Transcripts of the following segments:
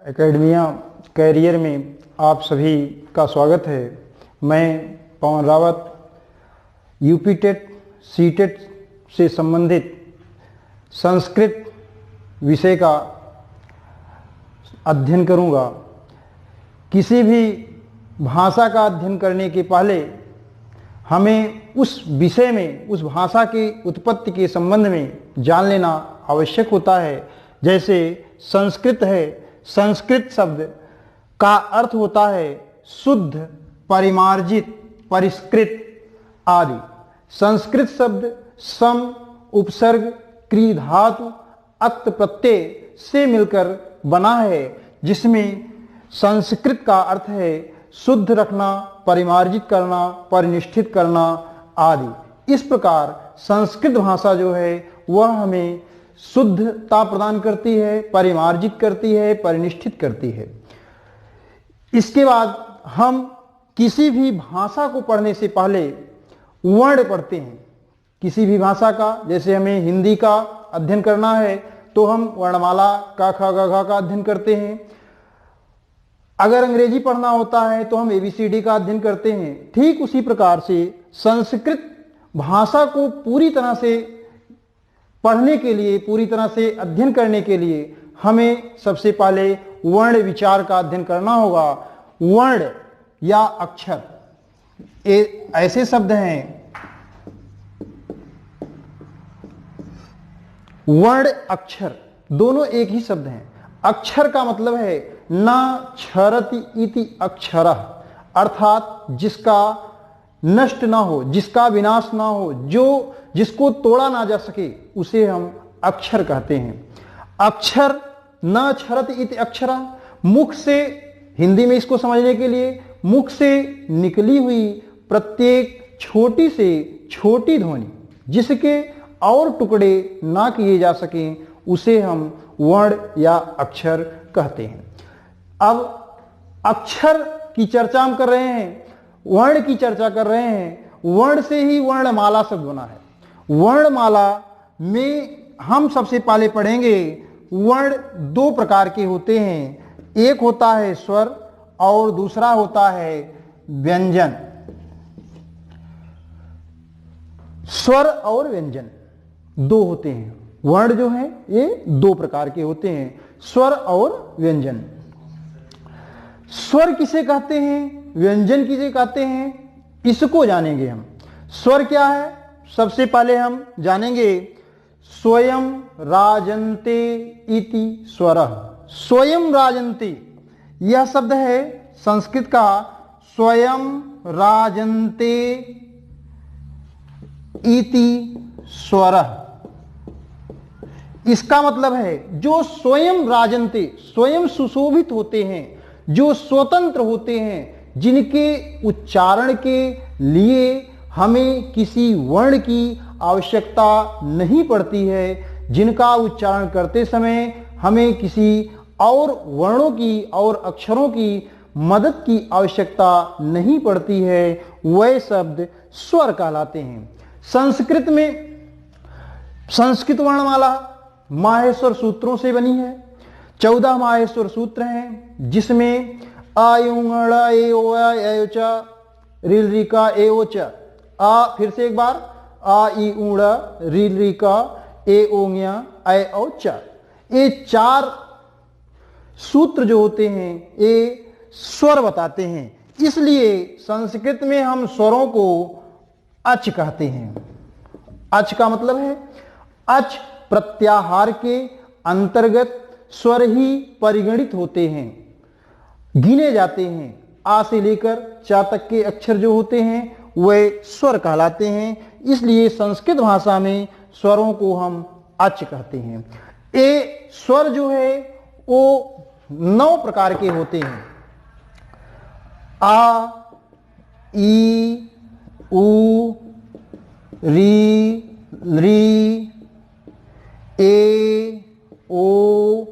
Academia career में आप सभी का स्वागत है। मैं पवन रावत यूपी टेट सीटेट से संबंधित संस्कृत विषय का अध्ययन करूंगा। किसी भी भाषा का अध्ययन करने के पहले हमें उस विषय में, उस भाषा की उत्पत्ति के संबंध में जान लेना आवश्यक होता है। जैसे संस्कृत है, संस्कृत शब्द का अर्थ होता है शुद्ध, परिमार्जित, परिष्कृत आदि। संस्कृत शब्द सम, उपसर्ग, क्री धातु, अक्त प्रत्यय से मिलकर बना है, जिसमें संस्कृत का अर्थ है शुद्ध रखना, परिमार्जित करना, परिनिष्ठित करना आदि। इस प्रकार संस्कृत भाषा जो है वह हमें शुद्धता प्रदान करती है, परिमार्जित करती है, परिनिष्ठित करती है। इसके बाद हम किसी भी भाषा को पढ़ने से पहले वर्ण पढ़ते हैं। किसी भी भाषा का, जैसे हमें हिंदी का अध्ययन करना है तो हम वर्णमाला का ख ग घ का अध्ययन करते हैं। अगर अंग्रेजी पढ़ना होता है तो हम ABCD का अध्ययन करते हैं। ठीक उसी प्रकार से संस्कृत भाषा को पूरी तरह से पढ़ने के लिए, पूरी तरह से अध्ययन करने के लिए हमें सबसे पहले वर्ण विचार का अध्ययन करना होगा। वर्ण या अक्षर ऐसे शब्द हैं, वर्ण अक्षर दोनों एक ही शब्द हैं। अक्षर का मतलब है न क्षरति इति अक्षरः, अर्थात जिसका नष्ट ना हो, जिसका विनाश ना हो, जो जिसको तोड़ा ना जा सके, उसे हम अक्षर कहते हैं। अक्षर न क्षरति इति अक्षरः, मुख से, हिंदी में इसको समझने के लिए, मुख से निकली हुई प्रत्येक छोटी से छोटी ध्वनि जिसके और टुकड़े ना किए जा सकें, उसे हम वर्ण या अक्षर कहते हैं। अब अक्षर की चर्चा हम कर रहे हैं, वर्ण की चर्चा कर रहे हैं। वर्ण से ही वर्णमाला शब्द बना है। वर्णमाला में हम सबसे पहले पढ़ेंगे, वर्ण दो प्रकार के होते हैं। एक होता है स्वर और दूसरा होता है व्यंजन। स्वर और व्यंजन दो होते हैं। वर्ण जो है ये दो प्रकार के होते हैं, स्वर और व्यंजन। स्वर किसे कहते हैं, व्यंजन किसे कहते हैं, इसको जानेंगे हम। स्वर क्या है, सबसे पहले हम जानेंगे स्वयं राजन्ते इति स्वरः। स्वयं राजन्ते यह शब्द है संस्कृत का, स्वयं राजन्ते इति स्वरः। इसका मतलब है जो स्वयं राजन्ते, स्वयं सुशोभित होते हैं, जो स्वतंत्र होते हैं, जिनके उच्चारण के लिए हमें किसी वर्ण की आवश्यकता नहीं पड़ती है, जिनका उच्चारण करते समय हमें किसी और वर्णों की और अक्षरों की मदद की आवश्यकता नहीं पड़ती है, वह शब्द स्वर कहलाते हैं। संस्कृत में संस्कृत वर्णमाला माहेश्वर सूत्रों से बनी है। 14 माहेश्वर सूत्र हैं, जिसमें आ युंगड़ ए ओ ए च रिल री का ए ओ च। आ, फिर से एक बार, आ ई ऊड़ रिल री का ए ओंग्या ए ओ च। ये 4 सूत्र जो होते हैं ये स्वर बताते हैं। इसलिए संस्कृत में हम स्वरों को अच कहते हैं। अच का मतलब है, अच प्रत्याहार के अंतर्गत स्वर ही परिगणित होते हैं, गिने जाते हैं। आ से लेकर चा तक के अक्षर जो होते हैं वे स्वर कहलाते हैं। इसलिए संस्कृत भाषा में स्वरों को हम अच कहते हैं। ये स्वर जो है वो 9 प्रकार के होते हैं। आ, ई, उ, री, री, ए, ओ,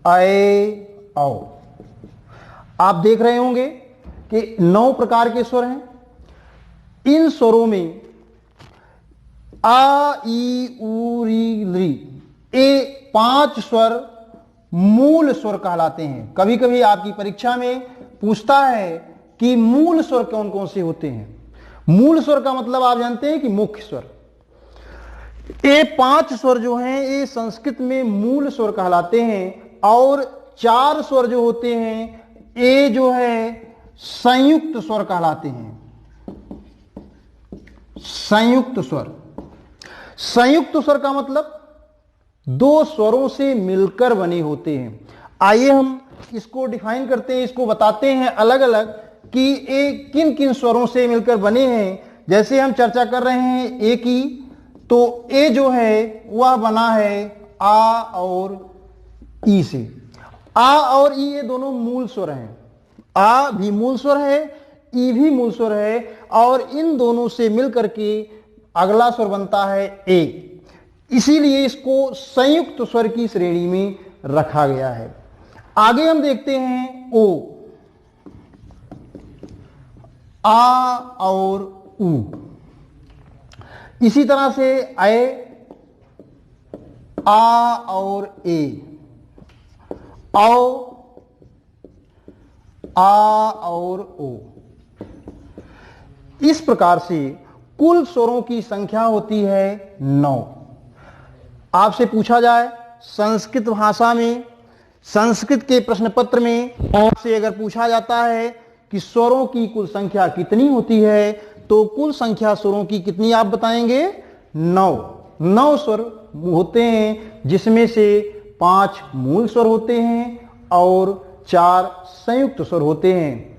ऐ, औ। आप देख रहे होंगे कि 9 प्रकार के स्वर हैं। इन स्वरों में आ ई उ री ली, ये 5 स्वर मूल स्वर कहलाते हैं। कभी कभी आपकी परीक्षा में पूछता है कि मूल स्वर कौन कौन से होते हैं। मूल स्वर का मतलब आप जानते हैं कि मुख्य स्वर। ये 5 स्वर जो हैं ये संस्कृत में मूल स्वर कहलाते हैं, और 4 स्वर जो होते हैं ये जो है संयुक्त स्वर कहलाते हैं। संयुक्त स्वर, संयुक्त स्वर का मतलब 2 स्वरों से मिलकर बने होते हैं। आइए हम इसको डिफाइन करते हैं, इसको बताते हैं अलग अलग कि ये किन किन स्वरों से मिलकर बने हैं। जैसे हम चर्चा कर रहे हैं ए की, तो ए जो है वह बना है आ और ई से। आ और ई ये दोनों मूल स्वर हैं। आ भी मूल स्वर है, ई भी मूल स्वर है, और इन दोनों से मिलकर के अगला स्वर बनता है ए। इसीलिए इसको संयुक्त स्वर की श्रेणी में रखा गया है। आगे हम देखते हैं ओ, आ और उ। इसी तरह से ए, आ और ए, औ, आ और ओ। इस प्रकार से कुल स्वरों की संख्या होती है 9। आपसे पूछा जाए संस्कृत भाषा में, संस्कृत के प्रश्न पत्र में आपसे अगर पूछा जाता है कि स्वरों की कुल संख्या कितनी होती है, तो कुल संख्या स्वरों की कितनी आप बताएंगे? 9 स्वर होते हैं, जिसमें से 5 मूल स्वर होते हैं और 4 संयुक्त स्वर होते हैं।